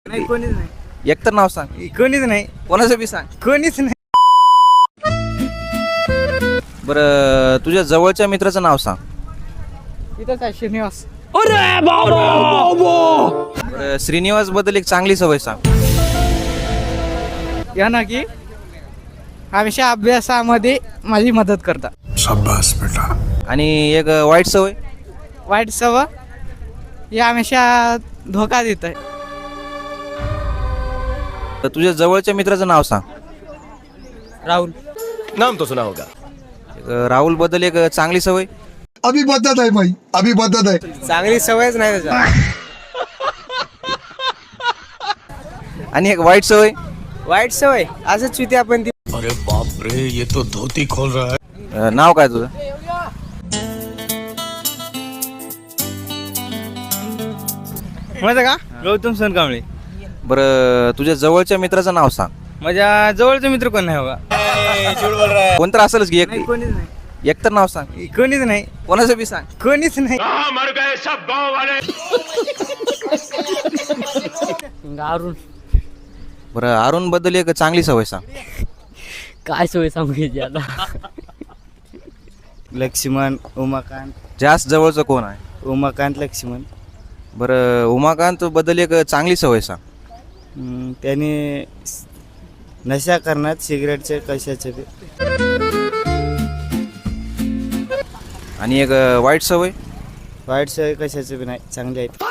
नाही, कोणीच नाही. एकतर नाव सांग. कोणीच नाही. कोणाचं बी सांग. कोणीच नाही. बरं तुझ्या जवळच्या मित्राचं नाव सांग. इथंच आहे श्रीनिवास. बरं श्रीनिवास बद्दल एक चांगली सवय सांग. या ना की हमेशा अभ्यासामध्ये माझी मदत करता. शाबाश बेटा. आणि एक वाईट सवय. वाईट सवय हे हमेशा धोका देत आहे. तर तुझ्या जवळच्या मित्राचं नाव सांग. राहुल. नाम तो सुना होगा. राहुल बद्दल एक चांगली सवय. अभी बदत है भाई, अभी बदत है. चांगली सवयच नाही त्याच्या. आणि एक वाईट सवय. वाईट सवय असंच चुती आपण ती. अरे बाप रे, ये तो धोती खोल रहा है. नाव काय तुझं. माझं का गौतम सोनकांबळे. बरं तुझ्या जवळच्या मित्राचं नाव सांग. माझ्या जवळचा मित्र कोण नाही बघा. कोणतं असेलच की एक. कोणीच नाही. एकतर नाव सांग. कोणीच नाही. कोणाचं बी सांग. कोणीच नाही. अरुण. बरं अरुण बद्दल एक चांगली सवय सांग. काय सवय सांगू घ्यायची आता. लक्ष्मण उमाकांत. जास्त जवळचं कोण आहे. उमाकांत लक्ष्मण. बरं उमाकांत बद्दल एक चांगली सवय सांग. त्याने नशा करण्यात सिगरेटचे कशाचे बी. आणि एक वाईट सवय. वाईट सवय कशाचे बी नाही, चांगली आहेत.